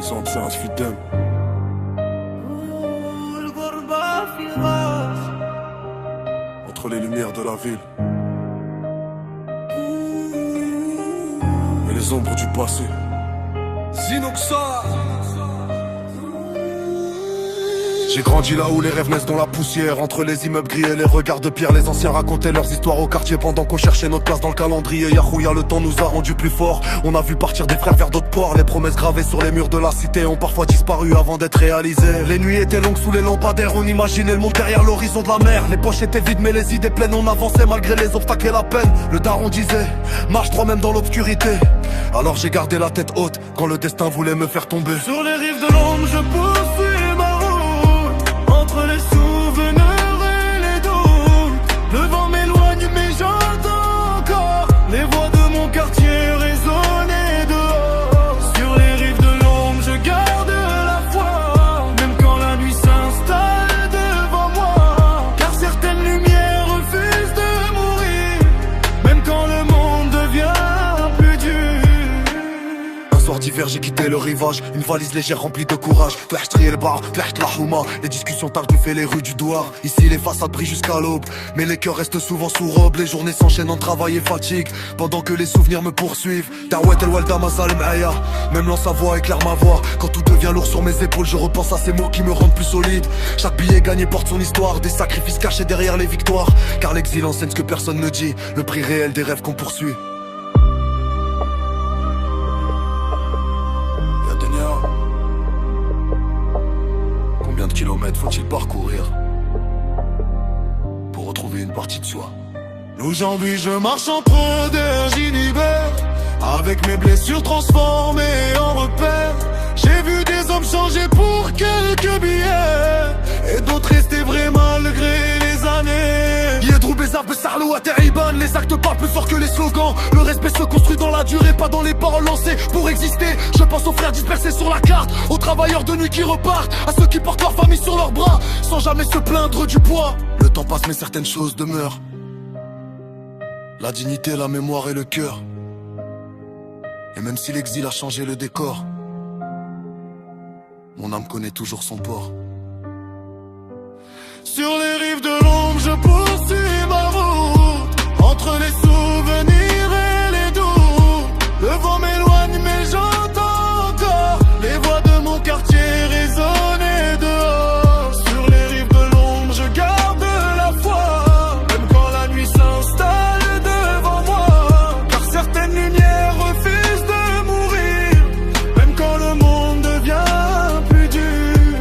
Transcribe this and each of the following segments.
65 Fidem. Entre les lumières de la ville et les ombres du passé. Zinoxa. J'ai grandi là où les rêves naissent dans la poussière. Entre les immeubles gris et les regards de pierre, les anciens racontaient leurs histoires au quartier pendant qu'on cherchait notre place dans le calendrier. Yahouya, le temps nous a rendus plus forts. On a vu partir des frères vers d'autres ports. Les promesses gravées sur les murs de la cité ont parfois disparu avant d'être réalisées. Les nuits étaient longues sous les lampadaires, on imaginait le monde derrière l'horizon de la mer. Les poches étaient vides mais les idées pleines, on avançait malgré les obstacles et la peine. Le daron disait, marche droit même dans l'obscurité. Alors j'ai gardé la tête haute quand le destin voulait me faire tomber. Sur les rives de l'ombre je poursuis ma route, entre les souvenirs et les doutes. Le vent m'éloigne mais j'entends encore les voix de mon quartier résonner dehors. Sur les rives de l'ombre je garde la foi, même quand la nuit s'installe devant moi. Car certaines lumières refusent de mourir, même quand le monde devient plus dur. Un soir d'hiver j'ai quitté le rivage, une valise légère remplie de courage. Les discussions tarduffent les rues du Douar. Ici les façades brillent jusqu'à l'aube, mais les cœurs restent souvent sous robe. Les journées s'enchaînent en travail et fatigue, pendant que les souvenirs me poursuivent. Darwet el Walda Mazal M'aya, même dans sa voix éclaire ma voix. Quand tout devient lourd sur mes épaules, je repense à ces mots qui me rendent plus solide. Chaque billet gagné porte son histoire, des sacrifices cachés derrière les victoires. Car l'exil enseigne ce que personne ne dit, le prix réel des rêves qu'on poursuit. Combien de kilomètres faut-il parcourir pour retrouver une partie de soi? Aujourd'hui je marche entre des inhibés, avec mes blessures transformées en repères. J'ai vu des hommes changer pour quelques billets, et d'autres rester vrais malgré les années. Yedrou Bézard, Bessarlou, Atériban, les actes parlent plus fort que les slogans. Le respect se construit dans la durée, pas dans les paroles lancées. Pour exister, je pense aux frères dispersés sur la carte, aux travailleurs de nuit qui repartent, à ceux qui portent leur famille sur leurs bras, sans jamais se plaindre du poids. Le temps passe mais certaines choses demeurent, la dignité, la mémoire et le cœur. Et même si l'exil a changé le décor, mon âme connaît toujours son port. Sur les rives de l'ombre je poursuis ma route, entre les souvenirs et les doutes. Le vent m'éloigne mais j'entends encore les voix de mon quartier résonner dehors. Sur les rives de l'ombre je garde la foi, même quand la nuit s'installe devant moi. Car certaines lumières refusent de mourir, même quand le monde devient plus dur.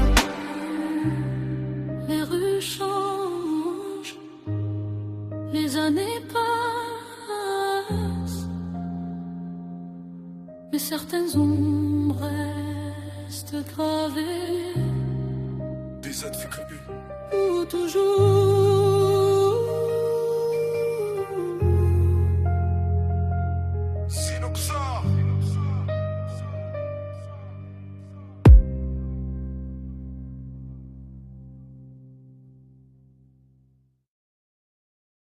Les rues changent, les années passent, mais certaines ombres restent gravées. Des aides fait Où toujours